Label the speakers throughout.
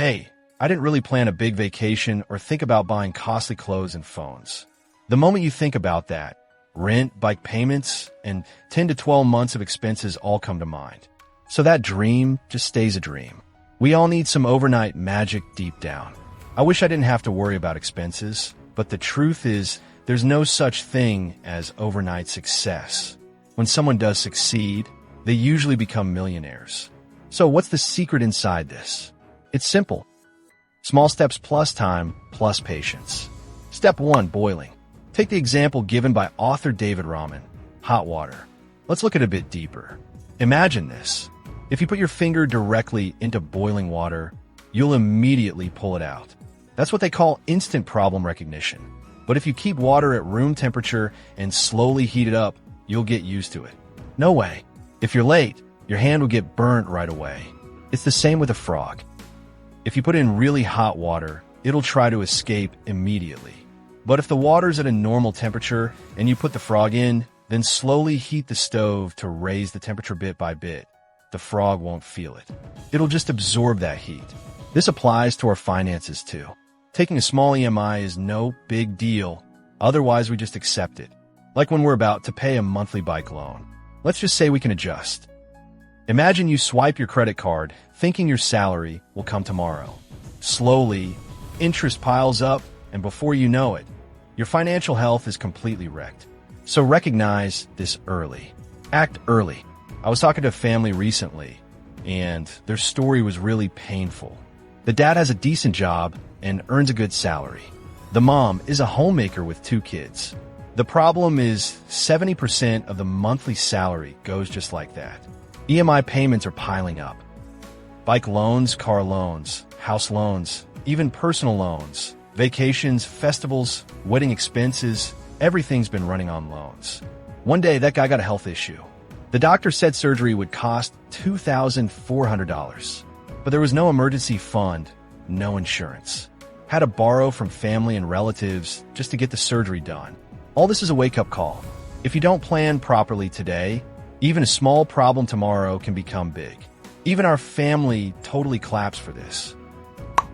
Speaker 1: Hey, I didn't really plan a big vacation or think about buying costly clothes and phones. The moment you think about that, rent, bike payments, and 10 to 12 months of expenses all come to mind. So that dream just stays a dream. We all need some overnight magic deep down. I wish I didn't have to worry about expenses, but the truth is there's no such thing as overnight success. When someone does succeed, they usually become millionaires. So what's the secret inside this? It's simple. Small steps plus time plus patience. Step 1, boiling. Take the example given by author Dave Ramsey, hot water. Let's look at it a bit deeper. Imagine this. If you put your finger directly into boiling water, you'll immediately pull it out. That's what they call instant problem recognition. But if you keep water at room temperature and slowly heat it up, you'll get used to it. No way. If you're late, your hand will get burnt right away. It's the same with a frog. If you put in really hot water, it'll try to escape immediately. But if the water's at a normal temperature and you put the frog in, then slowly heat the stove to raise the temperature bit by bit, the frog won't feel it. It'll just absorb that heat. This applies to our finances too. Taking a small EMI is no big deal. Otherwise, we just accept it. Like when we're about to pay a monthly bike loan. Let's just say we can adjust. Imagine you swipe your credit card, thinking your salary will come tomorrow. Slowly, interest piles up, and before you know it, your financial health is completely wrecked. So recognize this early. Act early. I was talking to a family recently, and their story was really painful. The dad has a decent job and earns a good salary. The mom is a homemaker with 2 kids. The problem is 70% of the monthly salary goes just like that. EMI payments are piling up. Bike loans, car loans, house loans, even personal loans, vacations, festivals, wedding expenses, everything's been running on loans. One day, that guy got a health issue. The doctor said surgery would cost $2,400, but there was no emergency fund, no insurance. Had to borrow from family and relatives just to get the surgery done. All this is a wake-up call. If you don't plan properly today, even a small problem tomorrow can become big. Even our family totally claps for this.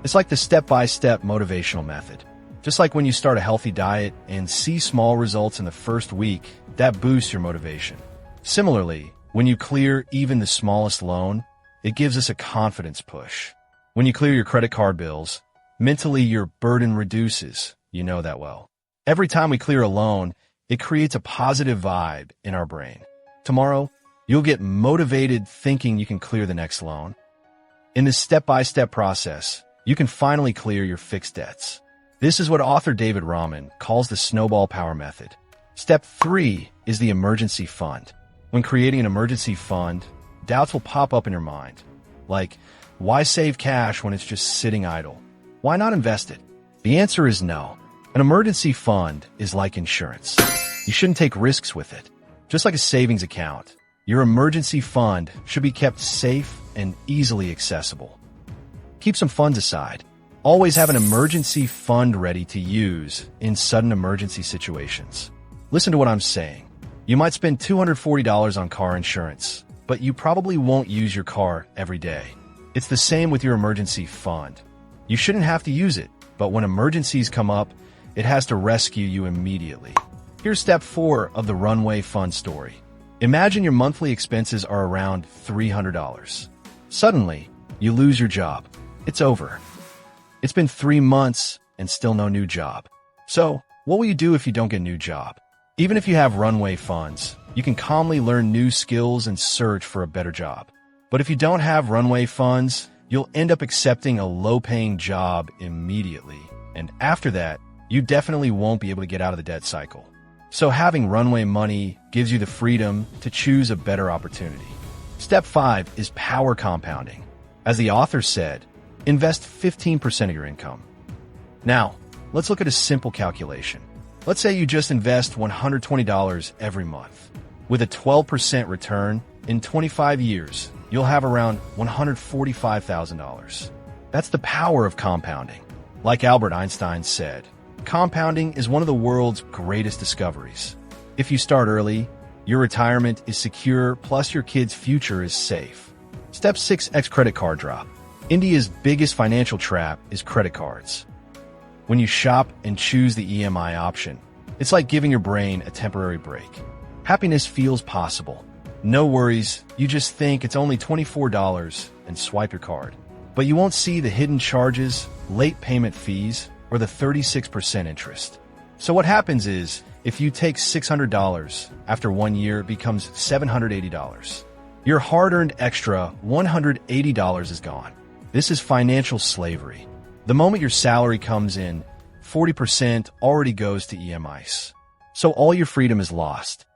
Speaker 1: It's like the step-by-step motivational method. Just like when you start a healthy diet and see small results in the first week, that boosts your motivation. Similarly, when you clear even the smallest loan, it gives us a confidence push. When you clear your credit card bills, mentally your burden reduces. You know that well. Every time we clear a loan, it creates a positive vibe in our brain. Tomorrow, you'll get motivated thinking you can clear the next loan. In this step-by-step process, you can finally clear your fixed debts. This is what author Dave Ramsey calls the Snowball Power Method. Step 3 is the emergency fund. When creating an emergency fund, doubts will pop up in your mind. Like, why save cash when it's just sitting idle? Why not invest it? The answer is no. An emergency fund is like insurance. You shouldn't take risks with it. Just like a savings account, your emergency fund should be kept safe and easily accessible. Keep some funds aside. Always have an emergency fund ready to use in sudden emergency situations. Listen to what I'm saying. You might spend $240 on car insurance, but you probably won't use your car every day. It's the same with your emergency fund. You shouldn't have to use it, but when emergencies come up, it has to rescue you immediately. Here's step 4 of the runway fund story. Imagine your monthly expenses are around $300. Suddenly, you lose your job. It's over. It's been 3 months and still no new job. So, what will you do if you don't get a new job? Even if you have runway funds, you can calmly learn new skills and search for a better job. But if you don't have runway funds, you'll end up accepting a low-paying job immediately. And after that, you definitely won't be able to get out of the debt cycle. So having runway money gives you the freedom to choose a better opportunity. Step 5 is power compounding. As the author said, invest 15% of your income. Now, let's look at a simple calculation. Let's say you just invest $120 every month. With a 12% return, in 25 years, you'll have around $145,000. That's the power of compounding. Like Albert Einstein said, compounding is one of the world's greatest discoveries. If you start early, your retirement is secure, plus your kid's future is safe. Step 6, X credit card drop. India's biggest financial trap is credit cards. When you shop and choose the EMI option, it's like giving your brain a temporary break. Happiness feels possible. No worries, you just think it's only $24 and swipe your card. But you won't see the hidden charges, late payment fees, or the 36% interest. So what happens is, if you take $600, after 1 year it becomes $780. Your hard-earned extra $180 is gone. This is financial slavery. The moment your salary comes in, 40% already goes to EMIs. So all your freedom is lost.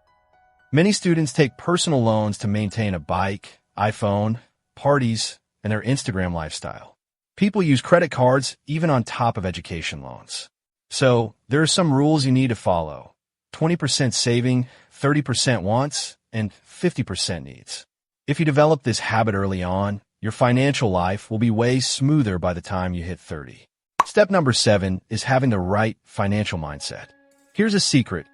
Speaker 1: Many students take personal loans to maintain a bike, iPhone, parties, and their Instagram lifestyle. People use credit cards even on top of education loans. So there are some rules you need to follow. 20% saving, 30% wants, and 50% needs. If you develop this habit early on, your financial life will be way smoother by the time you hit 30. Step number 7 is having the right financial mindset. Here's a secret.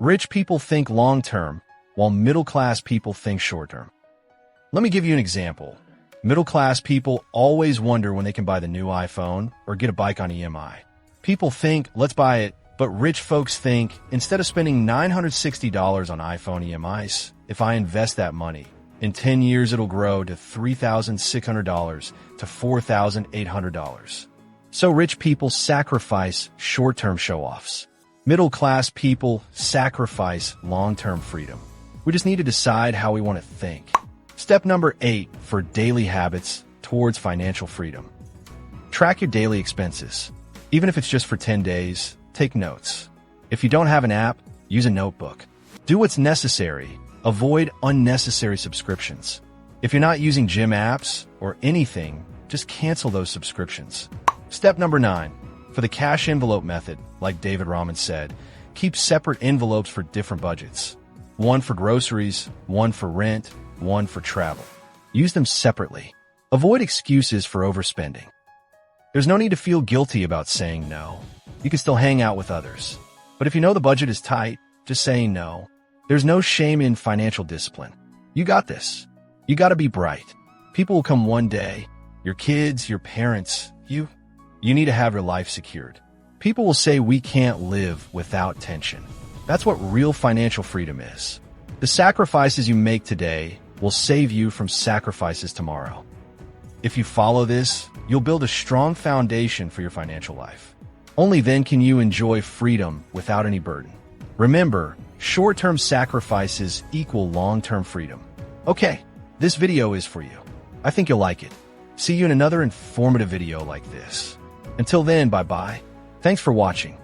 Speaker 1: Rich people think long-term, while middle-class people think short-term. Let me give you an example. Middle-class people always wonder when they can buy the new iPhone or get a bike on EMI. People think, let's buy it, but rich folks think, instead of spending $960 on iPhone EMIs, if I invest that money, in 10 years it'll grow to $3,600 to $4,800. So rich people sacrifice short-term show-offs. Middle-class people sacrifice long-term freedom. We just need to decide how we want to think. Step number 8 for daily habits towards financial freedom. Track your daily expenses. Even if it's just for 10 days, take notes. If you don't have an app, use a notebook. Do what's necessary. Avoid unnecessary subscriptions. If you're not using gym apps or anything, just cancel those subscriptions. Step number 9. For the cash envelope method, like Dave Ramsey said, keep separate envelopes for different budgets. One for groceries, one for rent, one for travel. Use them separately. Avoid excuses for overspending. There's no need to feel guilty about saying no. You can still hang out with others. But if you know the budget is tight, just saying no. There's no shame in financial discipline. You got this. You gotta be bright. People will come one day. Your kids, your parents, you need to have your life secured. People will say we can't live without tension. That's what real financial freedom is. The sacrifices you make today will save you from sacrifices tomorrow. If you follow this, you'll build a strong foundation for your financial life. Only then can you enjoy freedom without any burden. Remember, short-term sacrifices equal long-term freedom. Okay, this video is for you. I think you'll like it. See you in another informative video like this. Until then, bye-bye. Thanks for watching.